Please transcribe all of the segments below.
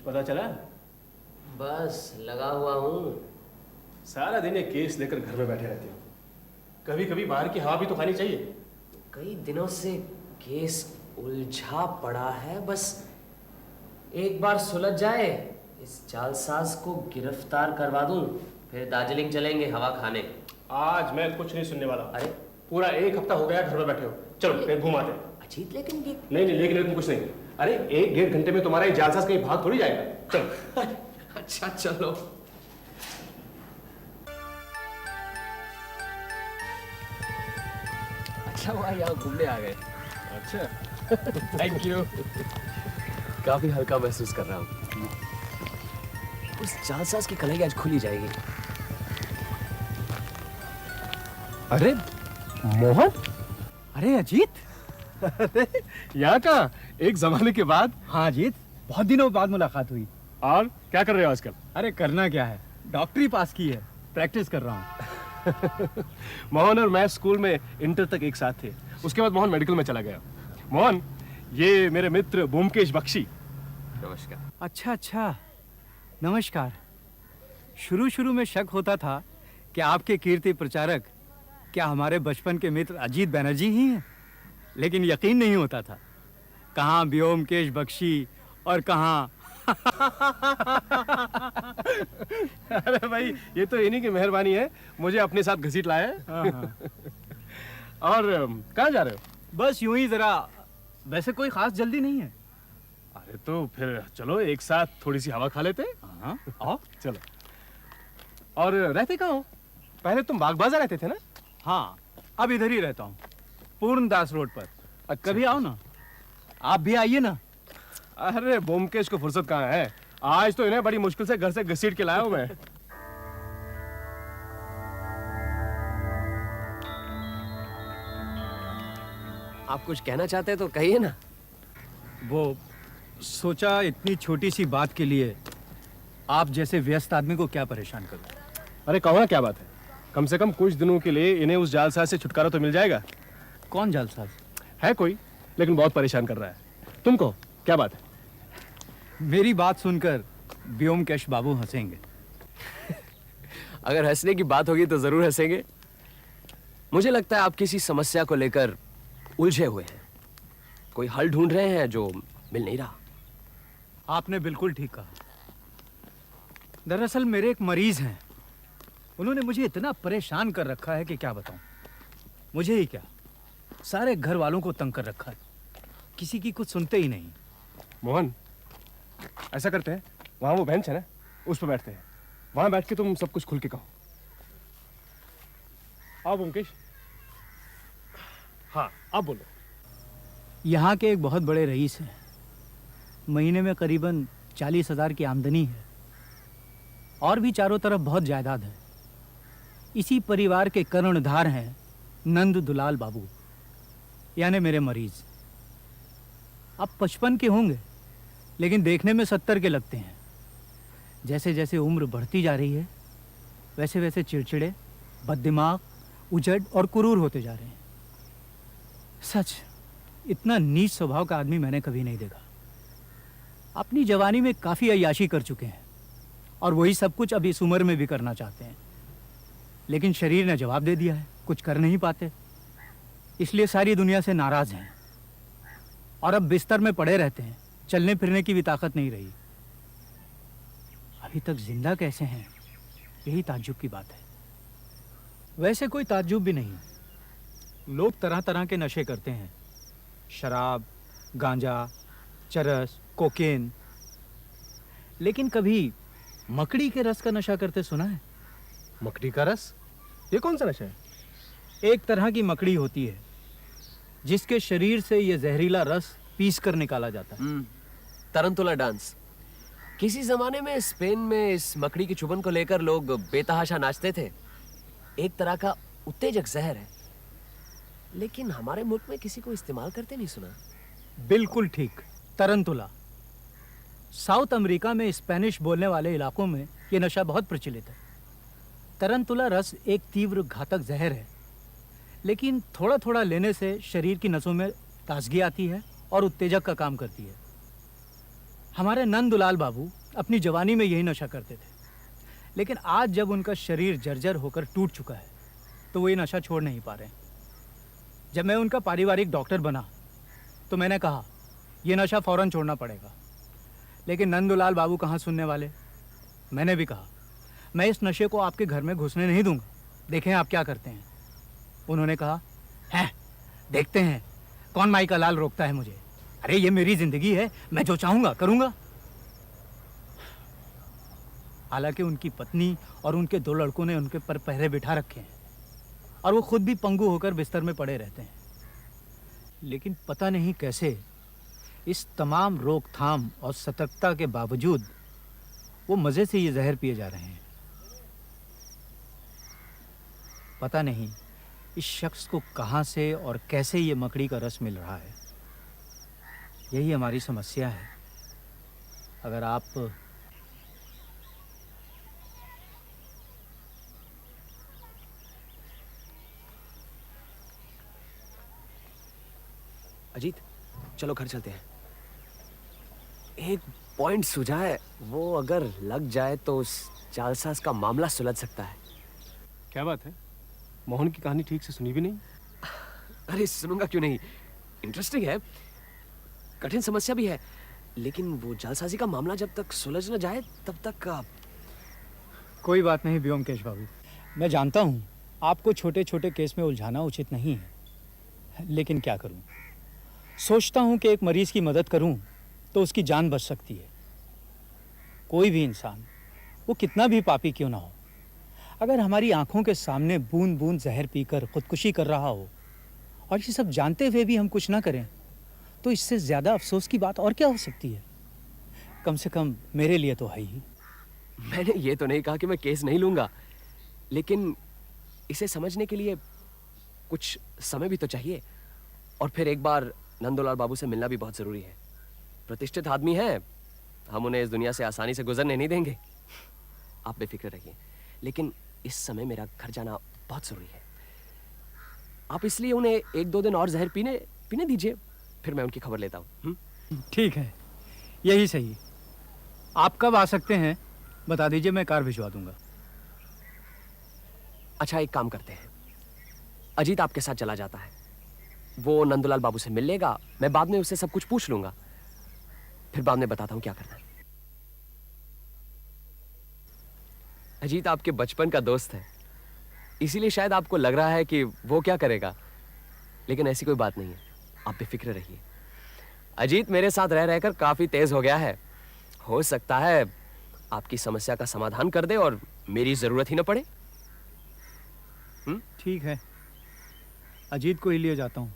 पता चला? बस लगा हुआ हूँ। सारा दिन ये केस लेकर घर में बैठे रहते हो। कभी कभी बाहर की हवा भी तो खानी चाहिए। कई दिनों से केस उलझा पड़ा है, बस एक बार सुलझ जाए, इस जालसाज को गिरफ्तार करवा दूं, फिर दार्जिलिंग चलेंगे हवा खाने। आज मैं कुछ नहीं सुनने वाला। अरे पूरा एक हफ्ता हो गया घर में बैठे हो। चलो कहीं घूम आते हैं। अजीत, लेकिन ये नहीं नहीं, लेकिन कुछ नहीं। अरे एक डेढ़ घंटे में तुम्हारा ये जालसाज कहीं भाग थोड़ी जाएगा। चलो। अच्छा चलो। अच्छा हुआ यहाँ घूमने आ गए। अच्छा थैंक यू। काफी हल्का महसूस कर रहा हूँ। उस जालसाज की कलाई आज खुली जाएगी। अरे मोहन, अरे अजीत, अरे यहाँ का एक जमाने के बाद। हाँ अजीत, बहुत दिनों बाद मुलाकात हुई। और क्या कर रहे हो आजकल? अरे करना क्या है, डॉक्टरी पास की है, प्रैक्टिस कर रहा हूँ। मोहन और मैं स्कूल में इंटर तक एक साथ थे। उसके बाद मोहन मेडिकल में चला गया। मोहन, ये मेरे मित्र ब्योमकेश बख्शी। नमस्कार। अच्छा अच्छा, नमस्कार। शुरू शुरू में शक होता था कि आपके कीर्ति प्रचारक क्या हमारे बचपन के मित्र अजीत बनर्जी ही हैं, लेकिन यकीन नहीं होता था। कहाँ ब्योमकेश बख्शी और कहाँ अरे भाई, ये तो इन्हीं की मेहरबानी है, मुझे अपने साथ घसीट लाया है। हाँ, हाँ। और कहाँ जा रहे हो? बस यूं ही जरा, वैसे कोई खास जल्दी नहीं है। अरे तो फिर चलो एक साथ थोड़ी सी हवा खा लेते हैं। हाँ, आओ। चलो। और रहते कहाँ हो? पहले तुम बाग बाजार रहते थे ना? हाँ, अब इधर ही रहता हूँ, पूर्णदास रोड पर। अच्छा। कभी आओ ना, आप भी आइए ना। अरे ब्योमकेश को फुर्सत कहाँ है? आज तो इन्हें बड़ी मुश्किल से घर से घसीट के लाया हूं मैं। आप कुछ कहना चाहते हैं तो कहिए ना। वो सोचा इतनी छोटी सी बात के लिए आप जैसे व्यस्त आदमी को क्या परेशान करूं। अरे कहो ना, क्या बात है? कम से कम कुछ दिनों के लिए इन्हें उस जालसाज से छुटकारा तो मिल जाएगा। कौन जालसाज? है कोई, लेकिन बहुत परेशान कर रहा है। तुम कहो क्या बात है? मेरी बात सुनकर ब्योमकेश बाबू हंसेंगे। अगर हंसने की बात होगी तो जरूर हंसेंगे। मुझे लगता है आप किसी समस्या को लेकर उलझे हुए हैं, कोई हल ढूंढ रहे हैं जो मिल नहीं रहा। आपने बिल्कुल ठीक कहा। दरअसल मेरे एक मरीज हैं, उन्होंने मुझे इतना परेशान कर रखा है कि क्या बताऊं। मुझे ही क्या, सारे घर वालों को तंग कर रखा है, किसी की कुछ सुनते ही नहीं। मोहन, ऐसा करते हैं, वहां वो बेंच है ना, उस पर बैठते हैं। वहां बैठ के तुम सब कुछ खुल के कहो। आओ ब्योमकेश। हाँ, आप बोलो। यहाँ के एक बहुत बड़े रईस हैं, महीने में करीबन 40,000 की आमदनी है, और भी चारों तरफ बहुत जायदाद है। इसी परिवार के कर्णधार हैं नंद दुलाल बाबू, यानी मेरे मरीज। अब 55 के होंगे, लेकिन देखने में 70 के लगते हैं। जैसे जैसे उम्र बढ़ती जा रही है, वैसे वैसे चिड़चिड़े, बददिमाग, उजड़ और कुरूर होते जा रहे हैं। सच, इतना नीच स्वभाव का आदमी मैंने कभी नहीं देखा। अपनी जवानी में काफ़ी अय्याशी कर चुके हैं, और वही सब कुछ अब इस उम्र में भी करना चाहते हैं, लेकिन शरीर ने जवाब दे दिया है, कुछ कर नहीं पाते। इसलिए सारी दुनिया से नाराज़ हैं, और अब बिस्तर में पड़े रहते हैं, चलने फिरने की भी ताकत नहीं रही। अभी तक जिंदा कैसे हैं, यही ताज्जुब की बात है। वैसे कोई ताज्जुब भी नहीं, लोग तरह तरह के नशे करते हैं, शराब, गांजा, चरस, कोकेन, लेकिन कभी मकड़ी के रस का नशा करते सुना है? मकड़ी का रस? ये कौन सा नशा है? एक तरह की मकड़ी होती है जिसके शरीर से यह जहरीला रस पीस कर निकाला जाता है। तरंतुला डांस। किसी जमाने में स्पेन में इस मकड़ी की चुभन को लेकर लोग बेतहाशा नाचते थे। एक तरह का उत्तेजक जहर है, लेकिन हमारे मुल्क में किसी को इस्तेमाल करते नहीं सुना। बिल्कुल ठीक, तरंतुला। साउथ अमेरिका में स्पेनिश बोलने वाले इलाकों में यह नशा बहुत प्रचलित है। तरंतुला रस एक तीव्र घातक जहर है, लेकिन थोड़ा थोड़ा लेने से शरीर की नसों में ताजगी आती है और उत्तेजक का काम करती है। हमारे नंदुलाल बाबू अपनी जवानी में यही नशा करते थे, लेकिन आज जब उनका शरीर जर्जर होकर टूट चुका है तो वो ये नशा छोड़ नहीं पा रहे हैं। जब मैं उनका पारिवारिक डॉक्टर बना तो मैंने कहा ये नशा फौरन छोड़ना पड़ेगा, लेकिन नंदुलाल बाबू कहाँ सुनने वाले। मैंने भी कहा मैं इस नशे को आपके घर में घुसने नहीं दूंगा, देखें आप क्या करते हैं। उन्होंने कहा है देखते हैं कौन माई का लाल रोकता है मुझे। अरे ये मेरी जिंदगी है, मैं जो चाहूंगा करूंगा। हालांकि उनकी पत्नी और उनके 2 लड़कों ने उनके पर पहरे बिठा रखे हैं और वो खुद भी पंगु होकर बिस्तर में पड़े रहते हैं, लेकिन पता नहीं कैसे इस तमाम रोकथाम और सतर्कता के बावजूद वो मजे से ये जहर पिए जा रहे हैं। पता नहीं इस शख्स को कहां से और कैसे ये मकड़ी का रस मिल रहा है। यही हमारी समस्या है। अगर आप अजीत, चलो घर चलते हैं। एक पॉइंट सूझा है, वो अगर लग जाए तो उस जालसाज का मामला सुलझ सकता है। क्या बात है? मोहन की कहानी ठीक से सुनी भी नहीं? अरे सुनूंगा क्यों नहीं, इंटरेस्टिंग है, कठिन समस्या भी है, लेकिन वो जालसाजी का मामला जब तक सुलझ न जाए तब तक कोई बात नहीं व्योमकेश बाबू, मैं जानता हूँ आपको छोटे छोटे केस में उलझाना उचित नहीं है, लेकिन क्या करूँ। सोचता हूँ कि एक मरीज की मदद करूँ तो उसकी जान बच सकती है। कोई भी इंसान, वो कितना भी पापी क्यों ना हो, अगर हमारी आंखों के सामने बूंद बूंद जहर पीकर खुदकुशी कर रहा हो और ये सब जानते हुए भी हम कुछ ना करें, तो इससे ज़्यादा अफसोस की बात और क्या हो सकती है। कम से कम मेरे लिए तो है ही। मैंने ये तो नहीं कहा कि मैं केस नहीं लूंगा, लेकिन इसे समझने के लिए कुछ समय भी तो चाहिए। और फिर एक बार नंदुलाल बाबू से मिलना भी बहुत जरूरी है। प्रतिष्ठित आदमी हैं, हम उन्हें इस दुनिया से आसानी से गुजरने नहीं देंगे। आप बेफिक्र रहिए, लेकिन इस समय मेरा घर जाना बहुत जरूरी है। आप इसलिए उन्हें 1-2 दिन और जहर पीने दीजिए, फिर मैं उनकी खबर लेता हूँ। ठीक है, यही सही। आप कब आ सकते हैं बता दीजिए, मैं कार भिजवा दूंगा। अच्छा, एक काम करते हैं, अजीत आपके साथ चला जाता है, वो नंदुलाल बाबू से मिल लेगा, मैं बाद में उससे सब कुछ पूछ लूंगा, फिर बाद में बताता हूं क्या करना है। अजीत आपके बचपन का दोस्त है, इसीलिए शायद आपको लग रहा है कि वो क्या करेगा, लेकिन ऐसी कोई बात नहीं है, आप बेफिक्र रहिए। अजीत मेरे साथ रह रहकर काफी तेज हो गया है, हो सकता है आपकी समस्या का समाधान कर दे और मेरी जरूरत ही ना पड़े। ठीक है, अजीत को ही लिए जाता हूँ,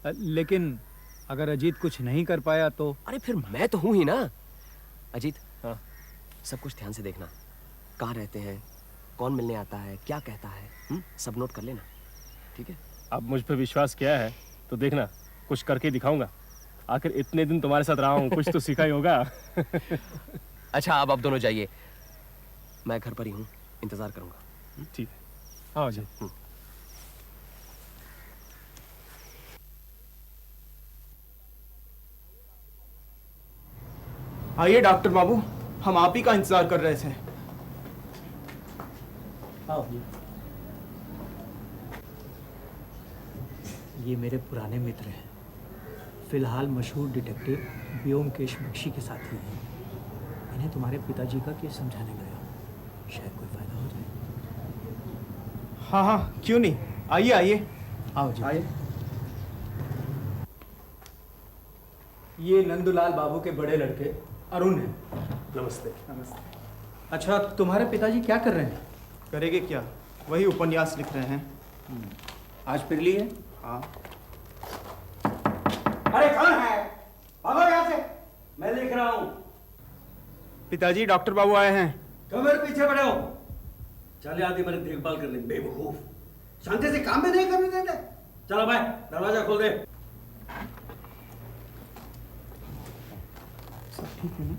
लेकिन अगर अजीत कुछ नहीं कर पाया तो? अरे फिर मैं तो हूं ही ना। अजीत, हाँ, सब कुछ ध्यान से देखना, कहाँ रहते हैं, कौन मिलने आता है, क्या कहता है, सब नोट कर लेना, ठीक है? अब मुझ पर विश्वास किया है तो देखना, कुछ करके दिखाऊंगा। आखिर इतने दिन तुम्हारे साथ रहा हूँ, कुछ तो सीखा ही होगा। अच्छा, अब आप दोनों जाइए, मैं घर पर ही हूँ, इंतजार करूंगा। ठीक है, आओ जी। आइए डॉक्टर बाबू, हम आप ही का इंतजार कर रहे थे। आओ जी। ये मेरे पुराने मित्र हैं, फिलहाल मशहूर डिटेक्टिव व्योमकेश बख्शी के साथी हैं। इन्हें तुम्हारे पिताजी का केस समझाने गया, शायद कोई फायदा हो जाए। हाँ हाँ, क्यों नहीं, आइए आइए। आओ जी। आइए। ये नंदुलाल बाबू के बड़े लड़के अरुण हैं। नमस्ते। नमस्ते। अच्छा, तुम्हारे पिताजी क्या कर रहे हैं? करेंगे क्या, वही उपन्यास लिख रहे हैं। आज फिर लिए? हाँ। अरे कौन है? भागो यहाँ से, मैं लिख रहा हूँ। पिताजी, डॉक्टर बाबू आए हैं। क्यों मेरे पीछे पड़े हो? चले आदि मेरी देखभाल कर लेंगे, बेवकूफ। शांति से काम भी नहीं करने देते। चलो भाई, दरवाजा खोल दे। सब ठीक है ना?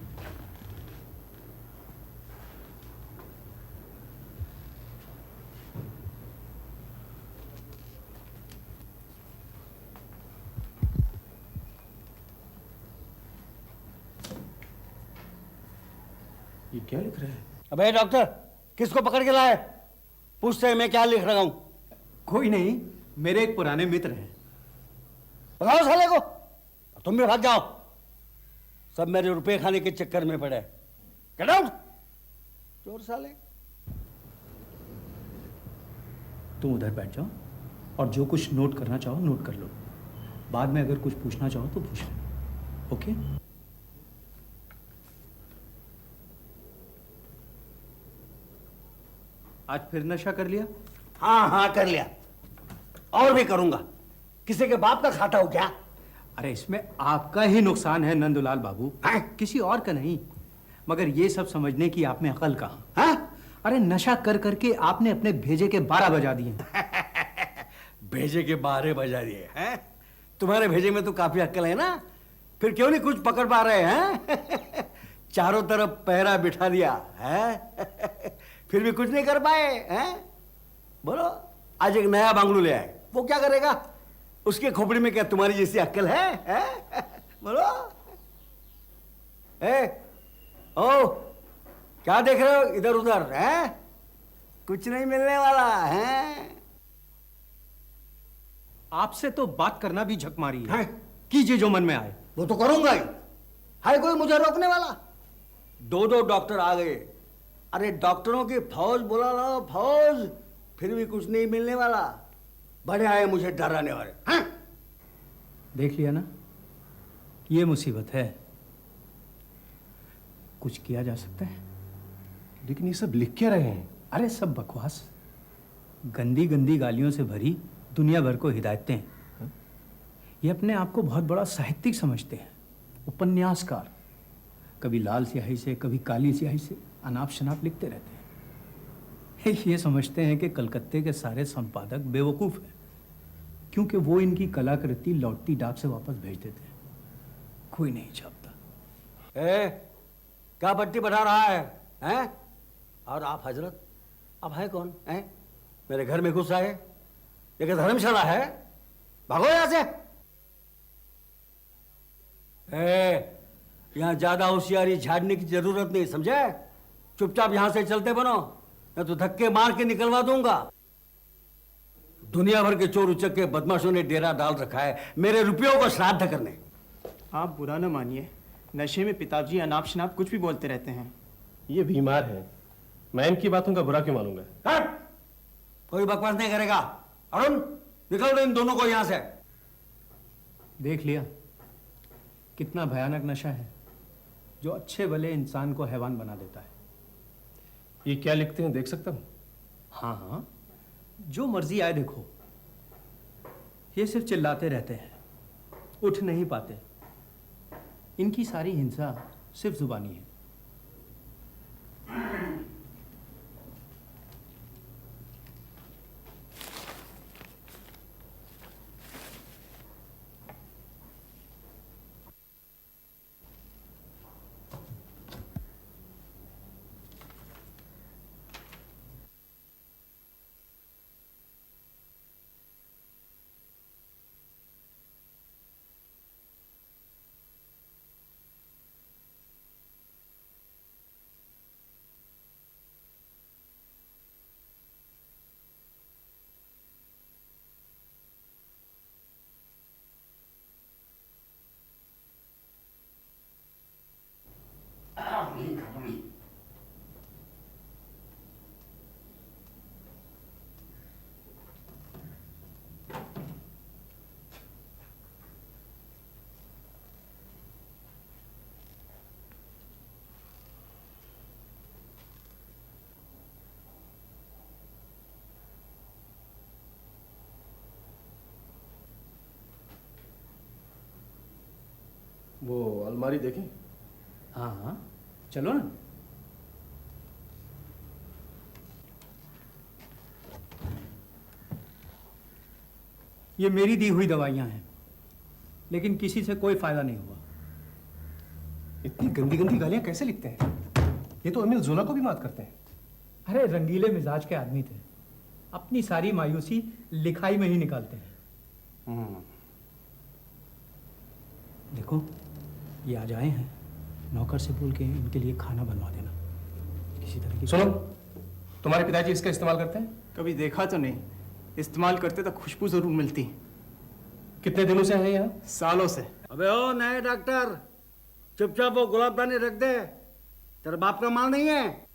क्या लिख रहे हैं? अबे डॉक्टर, किसको पकड़ के लाए? पूछते हैं मैं क्या लिख रहा हूं। कोई नहीं, मेरे एक पुराने मित्र हैं। बताओ साले को, तुम भी भाग जाओ। सब मेरे रुपए खाने के चक्कर में पड़े। गेट आउट, चोर साले। तुम उधर बैठ जाओ और जो कुछ नोट करना चाहो नोट कर लो। बाद में अगर कुछ पूछना चाहो तो पूछ लो। ओके? आज फिर नशा कर लिया? हाँ हाँ कर लिया, और भी करूंगा। किसी के बाप का खाता हो क्या? अरे इसमें आपका ही नुकसान है नंदुलाल बाबू, किसी और का नहीं। मगर ये सब समझने की आप में अकल कहाँ? हाँ? अरे नशा कर करके आपने अपने भेजे के 12 बजा दिए। भेजे के 12 बजा दिए हैं? तुम्हारे भेजे में तो काफी अक्ल है ना, फिर क्यों नहीं कुछ पकड़ पा रहे हैं? चारों तरफ पहरा बिठा दिया है, फिर भी कुछ नहीं कर पाए हैं? बोलो, आज एक नया बांगलू ले आए, वो क्या करेगा? उसके खोपड़ी में क्या तुम्हारी जैसी अक्ल है? बोलो। ओ, क्या देख रहे हो इधर उधर? हैं? कुछ नहीं मिलने वाला है। आपसे तो बात करना भी झक मारी है। हैं? कीजिए जो मन में आए। वो तो करूंगा ही। है कोई मुझे रोकने वाला? 2 डॉक्टर आ गए। अरे डॉक्टरों की फौज बुला लो, फौज, फिर भी कुछ नहीं मिलने वाला। बड़े आए मुझे डराने वाले। हैं? देख लिया ना, ये मुसीबत है। कुछ किया जा सकता है? लेकिन ये सब लिख क्या रहे हैं? अरे सब बकवास, गंदी गंदी गालियों से भरी दुनिया भर को हिदायतें हैं। ये अपने आप को बहुत बड़ा साहित्यिक समझते हैं, उपन्यासकार। कभी लाल स्याही से कभी काली स्याही से अनाप शनाप लिखते रहते हैं। ये समझते हैं कि कलकत्ते के सारे संपादक बेवकूफ़ हैं, क्योंकि वो इनकी कलाकृति लौटती डाक से वापस भेज देते हैं। कोई नहीं छापता। क्या पट्टी बढ़ा रहा है? हैं? और आप हजरत, आप है कौन? हैं? मेरे घर में घुस आए? ये क्या धर्मशाला है? भागो यहां से। यहां ज्यादा होशियारी झाड़ने की जरूरत नहीं, समझे? चुपचाप यहां से चलते बनो, मैं तो धक्के मार के निकलवा दूंगा। दुनिया भर के चोर उचक्के बदमाशों ने डेरा डाल रखा है मेरे रुपयों को श्राद्ध करने। आप बुरा न मानिए, नशे में पिताजी अनाप शनाप कुछ भी बोलते रहते हैं। ये बीमार है, मैं इनकी बातों का बुरा क्यों मानूंगा? हट! कोई बकवास नहीं करेगा। अरुण, निकल दो इन दोनों को यहां से। देख लिया कितना भयानक नशा है, जो अच्छे भले इंसान को हैवान बना देता है। ये क्या लिखते हैं, देख सकता हूं? हाँ हाँ, जो मर्जी आए देखो। ये सिर्फ चिल्लाते रहते हैं, उठ नहीं पाते। इनकी सारी हिंसा सिर्फ जुबानी है। वो अलमारी देखें? हाँ हाँ, चलो ना। ये मेरी दी हुई दवाइयां हैं, लेकिन किसी से कोई फायदा नहीं हुआ। इतनी गंदी गंदी गालियां कैसे लिखते हैं? ये तो अमील जोला को भी मात करते हैं। अरे रंगीले मिजाज के आदमी थे, अपनी सारी मायूसी लिखाई में ही निकालते हैं। देखो, ये आज आए हैं, नौकर से बोल के इनके लिए खाना बनवा देना। किसी तरह की। सुनो, तुम्हारे पिताजी इसका इस्तेमाल करते हैं? कभी देखा तो नहीं, इस्तेमाल करते तो खुशबू जरूर मिलती। कितने दिनों से हैं यहाँ? सालों से। अबे ओ नए डॉक्टर, चुपचाप वो गुलाबदानी रख दे, तेरे बाप का माल नहीं है।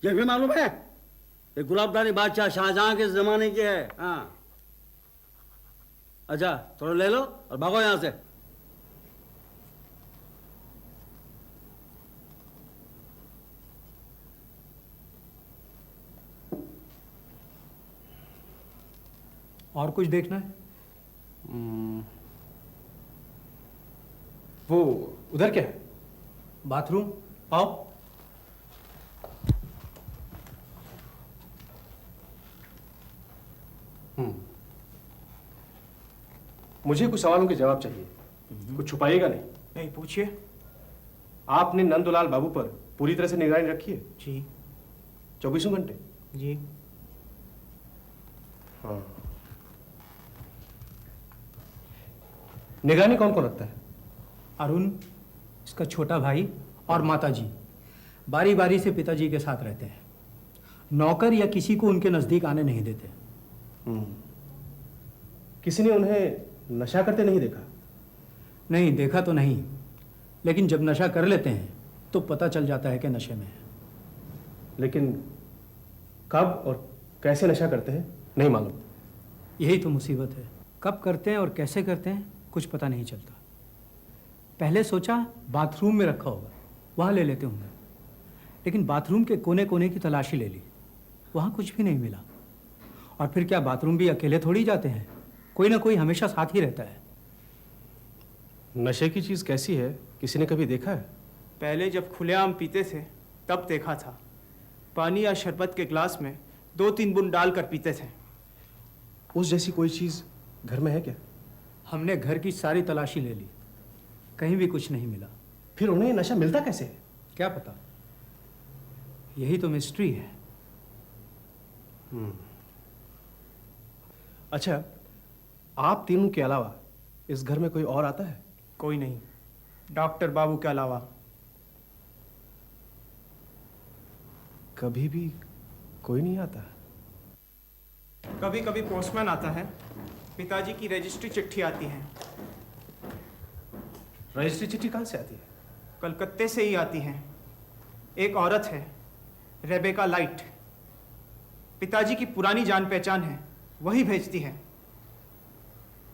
ये भी मालूम है, ये गुलाबदानी बादशाह शाहजहां के जमाने की है। हाँ, अच्छा थोड़ा ले लो और भागो यहां से। और कुछ देखना है? वो उधर क्या है? बाथरूम, आओ। मुझे कुछ सवालों के जवाब चाहिए। कुछ छुपाइएगा नहीं। नहीं, पूछिए। आपने नंदुलाल बाबू पर पूरी तरह से निगरानी रखी है? जी 24 घंटे? जी। हाँ। निगरानी कौन कौन रखता है? अरुण, इसका छोटा भाई और माताजी बारी बारी से पिताजी के साथ रहते हैं। नौकर या किसी को उनके नजदीक आने नहीं देते। किसी ने उन्हें नशा करते नहीं देखा? नहीं, देखा तो नहीं, लेकिन जब नशा कर लेते हैं तो पता चल जाता है कि नशे में है। लेकिन कब और कैसे नशा करते हैं नहीं मालूम। यही तो मुसीबत है, कब करते हैं और कैसे करते हैं कुछ पता नहीं चलता। पहले सोचा बाथरूम में रखा होगा, वहाँ ले लेते होंगे, लेकिन बाथरूम के कोने कोने की तलाशी ले ली, वहाँ कुछ भी नहीं मिला। और फिर क्या बाथरूम भी अकेले थोड़ी जाते हैं, कोई ना कोई हमेशा साथ ही रहता है। नशे की चीज़ कैसी है, किसी ने कभी देखा है? पहले जब खुलेआम पीते थे तब देखा था। पानी या शरबत के ग्लास में 2-3 बूंद डालकर पीते थे। उस जैसी कोई चीज़ घर में है क्या? हमने घर की सारी तलाशी ले ली, कहीं भी कुछ नहीं मिला। फिर उन्हें नशा मिलता कैसे है? क्या पता, यही तो मिस्ट्री है। अच्छा, आप तीनों के अलावा इस घर में कोई और आता है? कोई नहीं, डॉक्टर बाबू के अलावा। कभी भी कोई नहीं आता? कभी कभी पोस्टमैन आता है, पिताजी की रजिस्ट्री चिट्ठी आती है। रजिस्ट्री चिट्ठी कहाँ से आती है? कलकत्ते से ही आती है। एक औरत है, रेबेका लाइट, पिताजी की पुरानी जान पहचान है, वही भेजती है।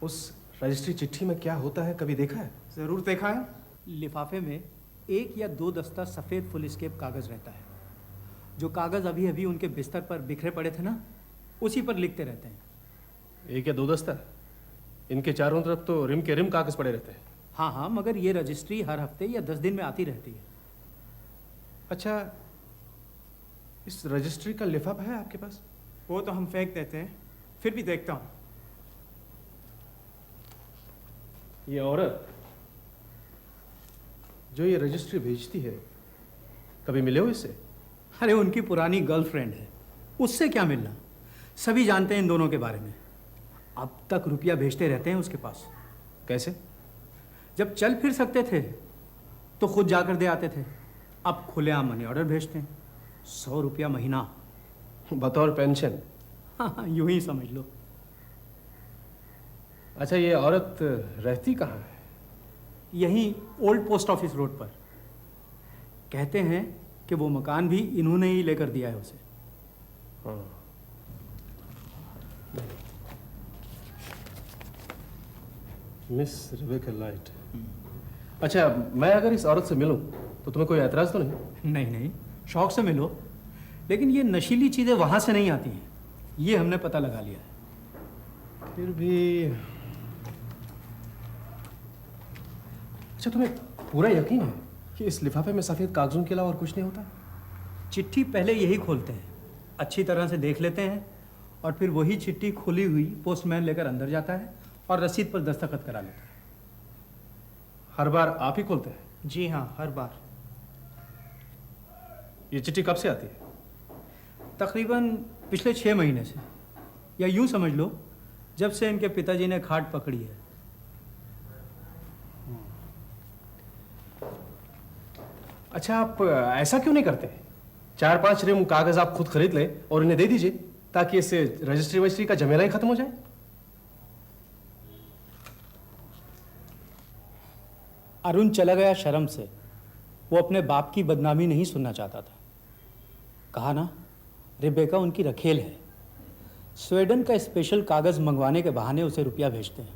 उस रजिस्ट्री चिट्ठी में क्या होता है, कभी देखा है? जरूर देखा है। लिफाफे में 1 या 2 दस्ता सफ़ेद फुल स्केप कागज़ रहता है। जो कागज़ अभी अभी उनके बिस्तर पर बिखरे पड़े थे ना, उसी पर लिखते रहते हैं। 1 या 2 दस्ता? इनके चारों तरफ तो रिम के रिम कागज पड़े रहते हैं। हाँ हाँ, मगर ये रजिस्ट्री हर हफ्ते या 10 दिन में आती रहती है। अच्छा, इस रजिस्ट्री का लिफाफा है आपके पास? वो तो हम फेंक देते हैं, फिर भी देखता हूँ। ये औरत जो ये रजिस्ट्री भेजती है, कभी मिले हो इससे? अरे उनकी पुरानी गर्लफ्रेंड है, उससे क्या मिलना। सभी जानते हैं इन दोनों के बारे में। अब तक रुपया भेजते रहते हैं उसके पास। कैसे? जब चल फिर सकते थे तो खुद जाकर दे आते थे, अब खुलेआम मनी ऑर्डर भेजते हैं। 100 रुपया महीना। बतौर पेंशन? हाँ हाँ, यूं ही समझ लो। अच्छा, ये औरत रहती कहाँ है? यहीं ओल्ड पोस्ट ऑफिस रोड पर। कहते हैं कि वो मकान भी इन्होंने ही लेकर दिया है उसे। हाँ। Miss Rebecca light. अच्छा, मैं अगर इस औरत से मिलूं तो तुम्हें कोई एतराज तो नहीं? नहीं नहीं, शौक से मिलो, लेकिन ये नशीली चीज़ें वहाँ से नहीं आती हैं, ये हमने पता लगा लिया है। फिर भी अच्छा, तुम्हें पूरा यकीन है कि इस लिफाफे में सफ़ेद कागजों के अलावा और कुछ नहीं होता? चिट्ठी पहले यही खोलते हैं, अच्छी तरह से देख लेते हैं, और फिर वही चिट्ठी खुली हुई पोस्टमैन लेकर अंदर जाता है और रसीद पर दस्तखत करा लेता है। हर बार आप ही खोलते हैं? जी हाँ, हर बार। ये चिट्ठी कब से आती है? तकरीबन पिछले 6 महीने से, या यूं समझ लो जब से इनके पिताजी ने खाट पकड़ी है। अच्छा, आप ऐसा क्यों नहीं करते? 4-5 रिम कागज आप खुद खरीद लें और इन्हें दे दीजिए, ताकि इससे रजिस्ट्री वजिस्ट्री का झमेला ही खत्म हो जाए। अरुण चला गया शर्म से। वो अपने बाप की बदनामी नहीं सुनना चाहता था। कहा ना, रिबेका उनकी रखेल है। स्वीडन का स्पेशल कागज मंगवाने के बहाने उसे रुपया भेजते हैं,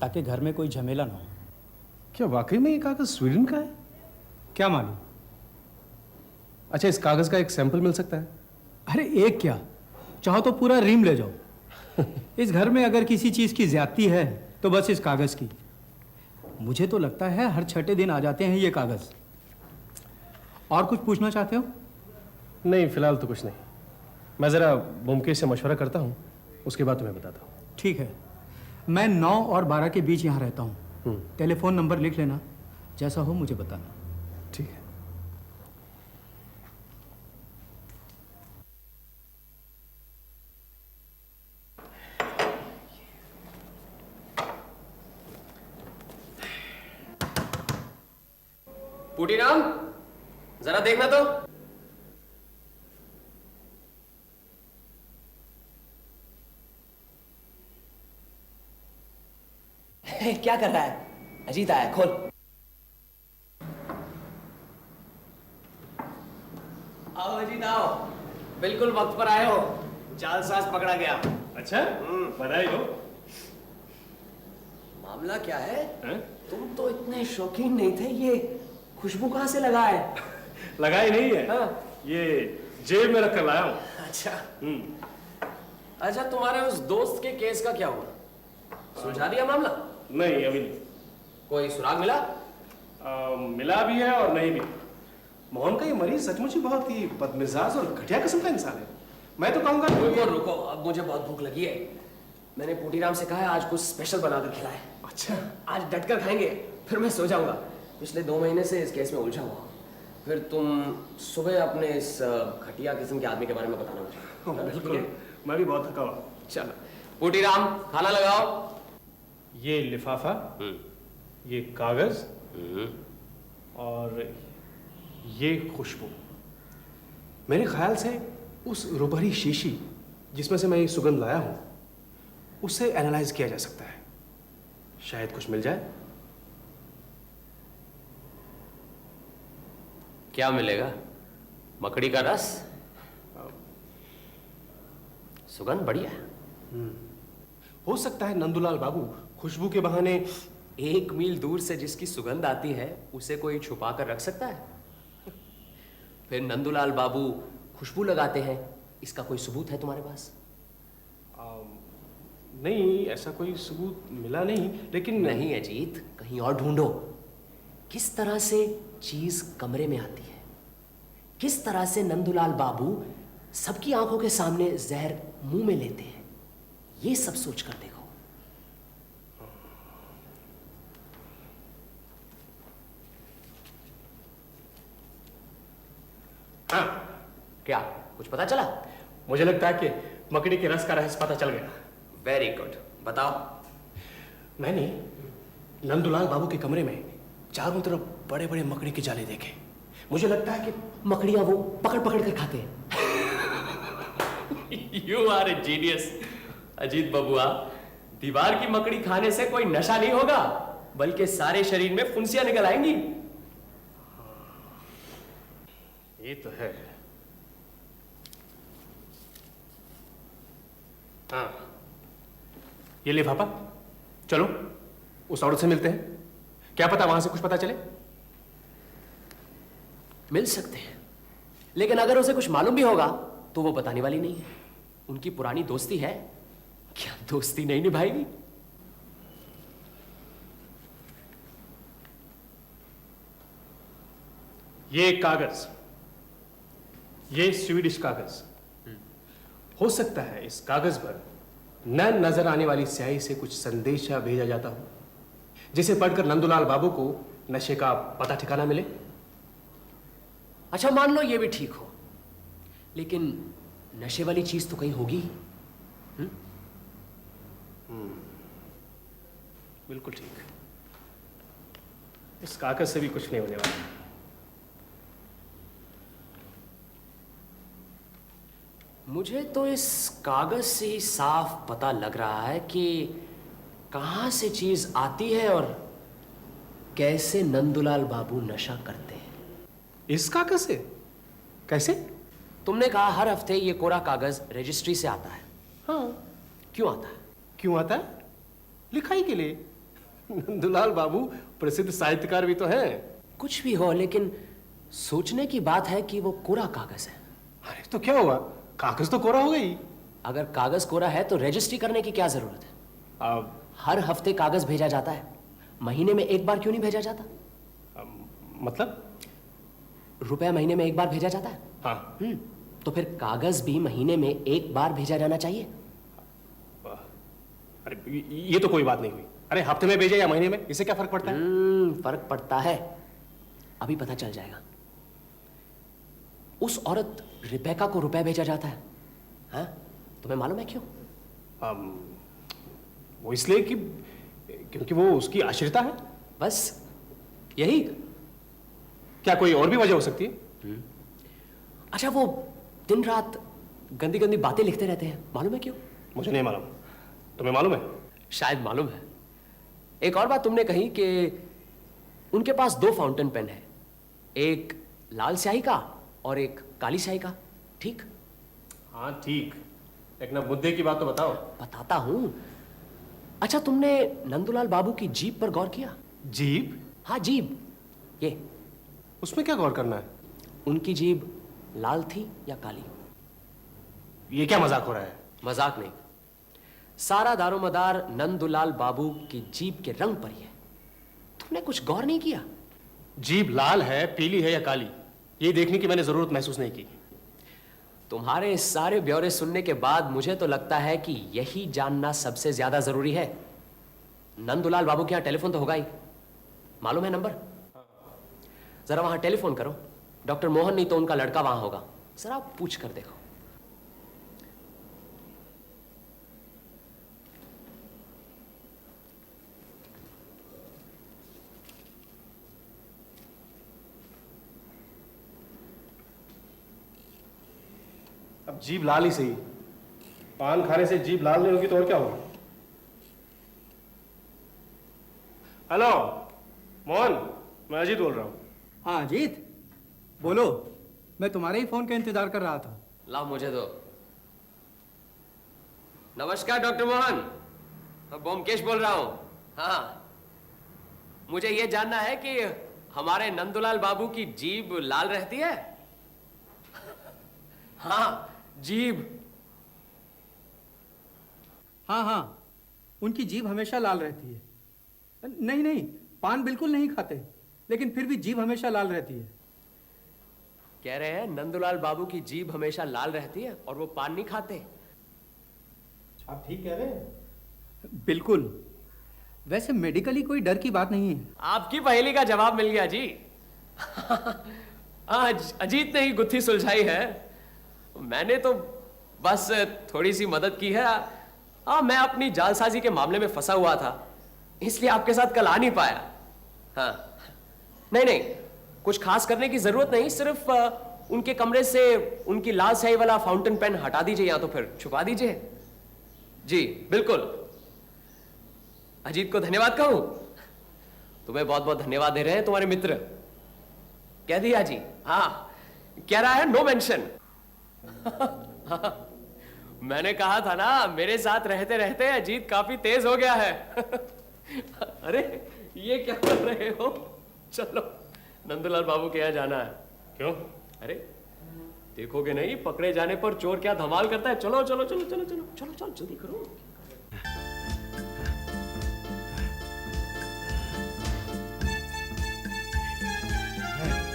ताकि घर में कोई झमेला ना हो। क्या वाकई में ये कागज स्वीडन का है? क्या मालूम? अच्छा, इस कागज का एक सैंपल मिल सकता है? अरे एक क्या, चाहो तो पूरा रीम ले जाओ। इस घर में अगर किसी चीज की ज्यादती है तो बस इस कागज की। मुझे तो लगता है हर छठे दिन आ जाते हैं ये कागज। और कुछ पूछना चाहते हो? नहीं, फिलहाल तो कुछ नहीं। मैं जरा ब्योमकेश से मशवरा करता हूँ, उसके बाद तुम्हें बताता हूँ। ठीक है, मैं 9 और 12 के बीच यहाँ रहता हूँ। टेलीफोन नंबर लिख लेना, जैसा हो मुझे बताना। ठीक है। पुटीराम, जरा देखना तो। क्या कर रहा है? अजीत आया, खोल। आओ अजीत आओ, बिल्कुल वक्त पर आए हो। जालसाज पकड़ा गया। अच्छा, बधाई हो। मामला क्या है? हैं? तुम तो इतने शौकीन नहीं थे। ये खुशबू कहाँ से लगा है? लगाई नहीं है। हाँ। ये जेब में रख कर लाया हूँ। अच्छा। अच्छा, तुम्हारे उस दोस्त के केस का क्या हुआ? सुलझा दिया मामला? नहीं, अभी नहीं। कोई सुराग मिला? मिला भी है और नहीं भी। मोहन का ये मरीज सचमुच ही बहुत ही बदमिजाज और घटिया किस्म का इंसान है। मैं तो कहूंगा रुको रुको, अब मुझे बहुत भूख लगी है। मैंने पुटीराम से कहा है आज कुछ स्पेशल बनाकर खिलाए। अच्छा, आज डटकर खाएंगे, फिर मैं सो जाऊंगा। पिछले 2 महीने से इस केस में उलझा हुआ हूं। फिर तुम सुबह अपने इस घटिया किस्म के आदमी के बारे में बताना मुझे। बिल्कुल। मैं भी बहुत थका हुआ। चलो पुटीराम, खाना लगाओ। ये लिफाफा, ये कागज और ये खुशबू, मेरे ख्याल से उस रुपहरी शीशी जिसमें से मैं ये सुगंध लाया हूं, उससे एनालाइज किया जा सकता है। शायद कुछ मिल जाए। क्या मिलेगा? मकड़ी का रस? सुगंध बढ़िया है। हो सकता है नंदूलाल बाबू खुशबू के बहाने 1 मील दूर से जिसकी सुगंध आती है उसे कोई छुपा कर रख सकता है? फिर नंदूलाल बाबू खुशबू लगाते हैं, इसका कोई सबूत है तुम्हारे पास? नहीं, ऐसा कोई सबूत मिला नहीं, लेकिन नहीं अजीत, कहीं और ढूंढो। किस तरह से चीज कमरे में आती है? किस तरह से नंदूलाल बाबू सबकी आंखों के सामने जहर मुंह में लेते हैं? ये सब सोच कर देखो। हाँ, क्या कुछ पता चला? मुझे लगता है कि मकड़ी के रस का रहस्य पता चल गया। वेरी गुड, बताओ। मैंने नंदूलाल बाबू के कमरे में चारों तरफ बड़े बड़े मकड़ी के जाले देखे। मुझे लगता है कि मकड़ियां वो पकड़ पकड़ कर खाते हैं। You are a genius Ajit बबुआ। दीवार की मकड़ी खाने से कोई नशा नहीं होगा, बल्कि सारे शरीर में फुंसियां निकल आएंगी। ये तो है। हाँ, ये लिफाफा, चलो उस औरत से मिलते हैं। क्या पता वहां से कुछ पता चले। मिल सकते हैं, लेकिन अगर उसे कुछ मालूम भी होगा तो वो बताने वाली नहीं है। उनकी पुरानी दोस्ती है, क्या दोस्ती नहीं निभाएगी? ये कागज, ये स्वीडिश कागज, हो सकता है इस कागज पर न नजर आने वाली स्याही से कुछ संदेशा भेजा जाता हो, जिसे पढ़कर नंदूलाल बाबू को नशे का पता ठिकाना मिले। अच्छा, मान लो ये भी ठीक हो, लेकिन नशे वाली चीज तो कहीं होगी। बिल्कुल ठीक। इस कागज से भी कुछ नहीं होने वाला। मुझे तो इस कागज से ही साफ पता लग रहा है कि कहां से चीज आती है और कैसे नंदुलाल बाबू नशा करते हैं। इस कागज से कैसे? तुमने कहा हर हफ्ते ये कोरा कागज रजिस्ट्री से आता है। हाँ। क्यों आता है? क्यों आता है? लिखाई के लिए। नंदुलाल बाबू प्रसिद्ध साहित्यकार भी तो हैं। कुछ भी हो, लेकिन सोचने की बात है कि वो कोरा कागज है। अरे तो क्या हुआ, कागज तो कोरा हो गई। अगर कागज कोरा है तो रजिस्ट्री करने की क्या जरूरत है? हर हफ्ते कागज भेजा जाता है, महीने में एक बार क्यों नहीं भेजा जाता? मतलब? रुपया महीने में एक बार भेजा जाता है। हाँ। तो फिर कागज भी महीने में एक बार भेजा जाना चाहिए। अरे ये तो कोई बात नहीं हुई। अरे हफ्ते में भेजे या महीने में, इससे क्या फर्क पड़ता है? फर्क पड़ता है, अभी पता चल जाएगा। उस औरत रिबेका को रुपया भेजा जाता है, हाँ? तुम्हें मालूम है क्यों? वो इसलिए कि क्योंकि वो उसकी आश्रिता है। बस यही? क्या कोई और भी वजह हो सकती है? अच्छा, वो दिन रात गंदी गंदी बातें लिखते रहते हैं, मालूम है क्यों? मुझे नहीं मालूम, तुम्हें मालूम है? शायद मालूम है। एक और बात तुमने कही कि उनके पास 2 फाउंटेन पेन है, एक लाल स्याही का और एक काली स्याही का, ठीक? हाँ ठीक, लेकिन अब मुद्दे की बात तो बताओ। बताता हूं। अच्छा, तुमने नंदुलाल बाबू की जीभ पर गौर किया? जीभ? हाँ, जीभ। ये उसमें क्या गौर करना है? उनकी जीभ लाल थी या काली? ये क्या मजाक हो रहा है? मजाक नहीं, सारा दारोमदार नंदुलाल बाबू की जीभ के रंग पर ही है। तुमने कुछ गौर नहीं किया? जीभ लाल है, पीली है या काली, ये देखने की मैंने जरूरत महसूस नहीं की। तुम्हारे सारे ब्यौरे सुनने के बाद मुझे तो लगता है कि यही जानना सबसे ज्यादा जरूरी है। नंदुलाल बाबू के यहां टेलीफोन तो होगा ही, मालूम है नंबर? जरा वहां टेलीफोन करो। डॉक्टर मोहन नहीं तो उनका लड़का वहां होगा, जरा पूछ कर देखो। अब जीभ लाल ही सही, पान खाने से जीभ लाल नहीं होगी तो और क्या होगा? हेलो मोहन, मैं अजीत बोल रहा हूँ। हाँ अजीत, बोलो। मैं तुम्हारे ही फोन का इंतजार कर रहा था। लाओ मुझे दो। नमस्कार डॉक्टर मोहन, मैं बोमकेश बोल रहा हूं। हाँ, मुझे यह जानना है कि हमारे नंदुलाल बाबू की जीभ लाल रहती है? हाँ, जीभ। हाँ हाँ, उनकी जीभ हमेशा लाल रहती है। नहीं नहीं, पान बिल्कुल नहीं खाते, लेकिन फिर भी जीभ हमेशा लाल रहती है। कह रहे हैं नंदुलाल बाबू की जीभ हमेशा लाल रहती है और वो पान नहीं खाते। आप ठीक कह रहे हैं? बिल्कुल। वैसे मेडिकली कोई डर की बात नहीं है। आपकी पहेली का जवाब मिल गया जी। आज अजीत ने ही गुत्थी सुलझाई है, मैंने तो बस थोड़ी सी मदद की है। मैं अपनी जालसाजी के मामले में फंसा हुआ था, इसलिए आपके साथ कल आ नहीं पाया। हाँ, नहीं नहीं, कुछ खास करने की जरूरत नहीं, सिर्फ उनके कमरे से उनकी लाल स्याही वाला फाउंटेन पेन हटा दीजिए या तो फिर छुपा दीजिए। जी बिल्कुल। अजीत को धन्यवाद कहूं? तुम्हें बहुत बहुत धन्यवाद दे रहे हैं तुम्हारे मित्र। कह दिया जी। हाँ, कह रहा है नो मेंशन। मैंने कहा था ना, मेरे साथ रहते रहते अजीत काफी तेज हो गया है। अरे ये क्या कर रहे हो? चलो नंदुलाल बाबू के यहाँ जाना है। क्यों? अरे देखोगे नहीं, पकड़े जाने पर चोर क्या धमाल करता है। चलो चलो चलो चलो चलो चलो चलो, जल्दी करो।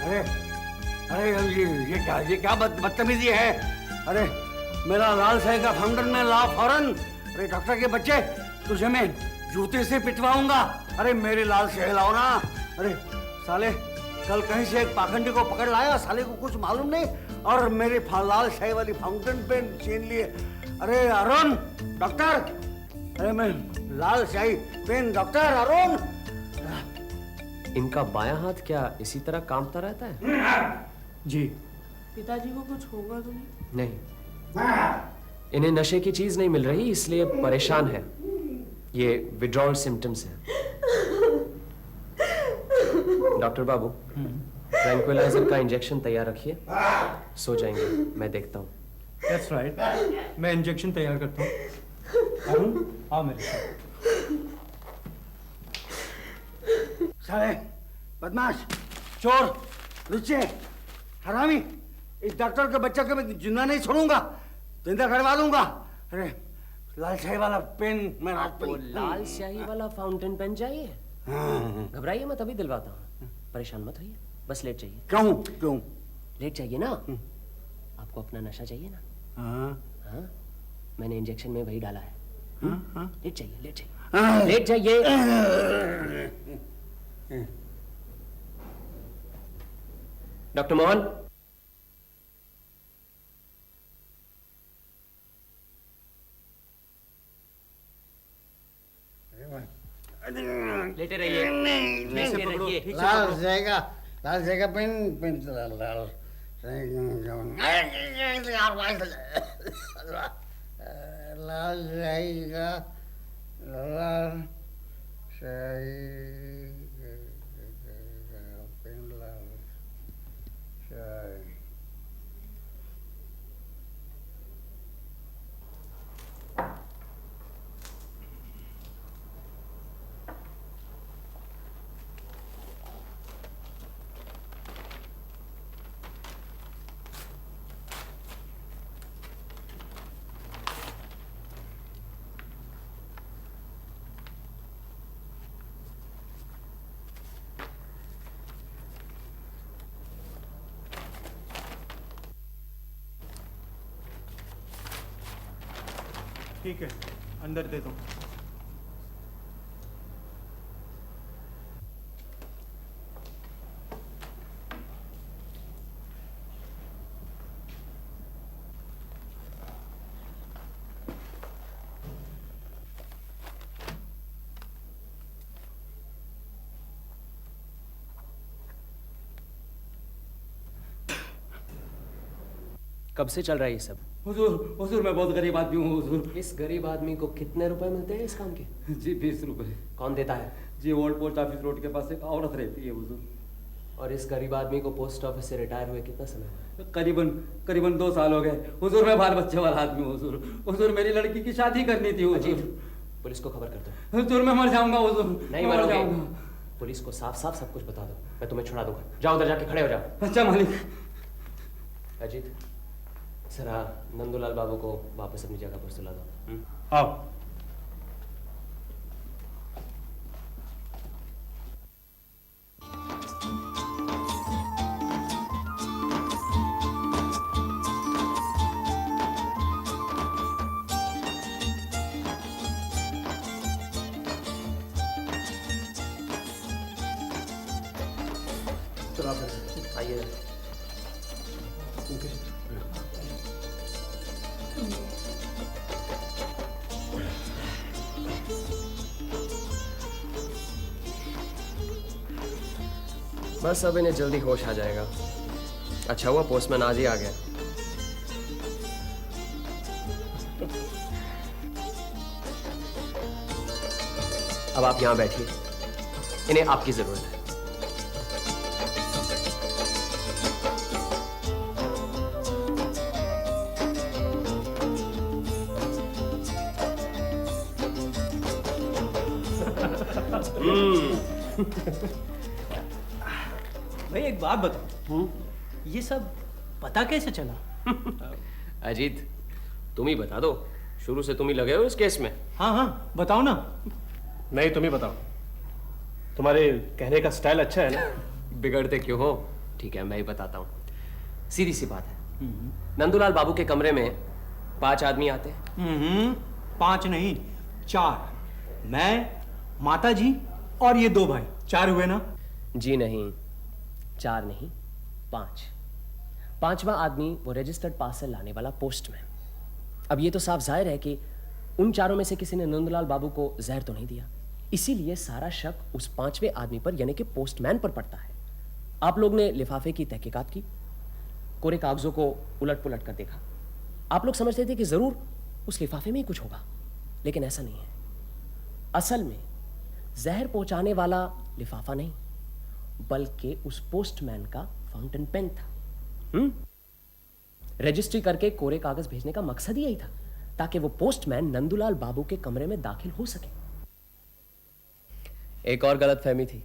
अरे अरे ये क्या बदतमीजी है? अरे मेरा लाल स्याही का फाउंटेन में ला फौरन। अरे डॉक्टर के बच्चे, तुझे मैं जूते से पिटवाऊंगा। अरे मेरे लाल स्याही लाओ ना। अरे साले, कल कहीं से एक पाखंडी को पकड़ लाया, साले को कुछ मालूम नहीं, और मेरे लाल स्याही वाली फाउंटेन पेन छीन लिए। अरे अरुण डॉक्टर, अरे मैं लाल स्याही पेन डॉक्टर अरुण। इनका बायां हाथ क्या इसी तरह कांपता रहता है? जी। पिताजी को कुछ होगा तो नहीं? नहीं, इन्हें नशे की चीज नहीं मिल रही इसलिए परेशान है। ये विड्रॉल सिम्टम्स हैं। डॉक्टर बाबू, ट्रैंक्विलाइजर का इंजेक्शन तैयार रखिए, सो जाएंगे, मैं देखता हूँ। दैट्स राइट, मैं इंजेक्शन तैयार करता हूँ। अरुण, आओ मेरे साथ। साले बदमाश, चोर, लुच्चे, हरामी, इस डॉक्टर के बच्चे को मैं जिंदा नहीं छोड़ूंगा, जिंदा करवा दूंगा। अरे लाल शाही वाला पेन मैं रात वो लाल स्याही वाला फाउंटेन पेन चाहिए? घबराइए मत, अभी दिलवाता हूँ। परेशान मत होइए, बस लेट जाइए। क्यों क्यों? लेट जाइए ना, आपको अपना नशा चाहिए ना? हाँ हाँ, मैंने इंजेक्शन में वही डाला है। हाँ लेट जाइए, लेट जाइए, लेट जाइए। डॉक्टर मोहन, लेटे रहिए, लेटे रहिए। लाल जाएगा पेन पेन लाल लाल जाएगा लाल पेन लाल शाही। ठीक है, अंदर दे दो। कब से चल रहा है ये सब? हुजूर हुजूर मैं बहुत गरीब आदमी हूँ हुजूर। इस गरीब आदमी को कितने रुपए मिलते हैं इस काम के? जी 20 रुपए। कौन देता है? जी ओल्ड पोस्ट ऑफिस रोड के पास एक औरत रहती है हुजूर। और इस गरीब आदमी को पोस्ट ऑफिस से रिटायर हुए कितना समय हुआ? करीबन करीबन 2 साल हो गए हुजूर। मैं बाल बच्चे वाला आदमी हूँ हुजूर। हुजूर मेरी लड़की की शादी करनी थी हुजूर। पुलिस को खबर कर दो। हुजूर मैं मर जाऊंगा हुजूर। नहीं मर मरोगे। जाऊंगा। पुलिस को साफ साफ सब कुछ बता दो, मैं तुम्हें छुड़ा दूंगा। जाओ उधर जाके खड़े हो जाओ। अच्छा मालिक। अजीत, जरा नंदूलाल बाबू को वापस अपनी जगह पर सुला दो। आओ। आइए। बस अब इन्हें जल्दी होश आ जाएगा। अच्छा हुआ पोस्टमैन आज ही आ गया। अब आप यहां बैठिए, इन्हें आपकी जरूरत है। भाई एक बात बताओ, ये सब पता कैसे चला? अजीत, तुम ही बता दो, शुरू से तुम ही लगे हो इस केस में। हाँ हाँ बताओ ना। नहीं, तुम ही बताओ, तुम्हारे कहने का स्टाइल अच्छा है ना। बिगड़ते क्यों हो? ठीक है, मैं ही बताता हूँ। सीधी सी बात है, नंदूलाल बाबू के कमरे में 5 आदमी आते हैं। 5 नहीं 4, मैं, माता जी और ये 2 भाई, 4 हुए ना? जी नहीं, 4 नहीं, 5। 5वां आदमी वो रजिस्टर्ड पार्सल लाने वाला पोस्टमैन। अब ये तो साफ जाहिर है कि उन 4 में से किसी ने नंदलाल बाबू को जहर तो नहीं दिया। इसीलिए सारा शक उस पांचवें आदमी पर यानी कि पोस्टमैन पर पड़ता है। आप लोग ने लिफाफे की तहकीकात की, कोरे कागजों को उलट पुलट कर देखा। आप लोग समझते थे कि जरूर उस लिफाफे में ही कुछ होगा, लेकिन ऐसा नहीं है। असल में जहर पहुंचाने वाला लिफाफा नहीं, बल्कि उस पोस्टमैन का फाउंटेन पेन था। रजिस्ट्री करके कोरे कागज भेजने का मकसद ही यही था, ताकि वो पोस्टमैन नंदूलाल बाबू के कमरे में दाखिल हो सके। एक और गलतफहमी थी।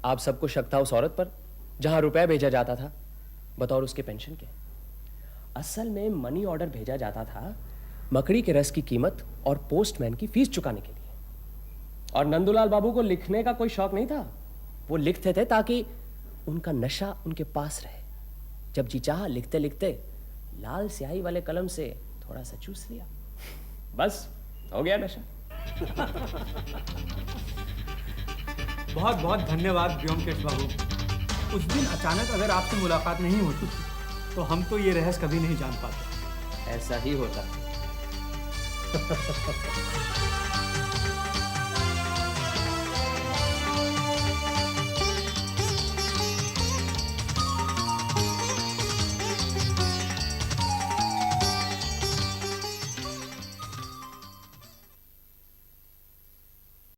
आप सबको शक था उस औरत पर जहां रुपए भेजा जाता था बतौर उसके पेंशन के। असल में मनी ऑर्डर भेजा जाता था मकड़ी के रस की कीमत और पोस्टमैन की फीस चुकाने के लिए। और नंदूलाल बाबू को लिखने का कोई शौक नहीं था। वो लिखते थे ताकि उनका नशा उनके पास रहे। जब जी चाहा लिखते लिखते लाल स्याही वाले कलम से थोड़ा सा चूस लिया, बस हो गया नशा। बहुत बहुत धन्यवाद व्योमकेश बाबू। उस दिन अचानक अगर आपसे मुलाकात नहीं होती तो हम तो ये रहस्य कभी नहीं जान पाते। ऐसा ही होता।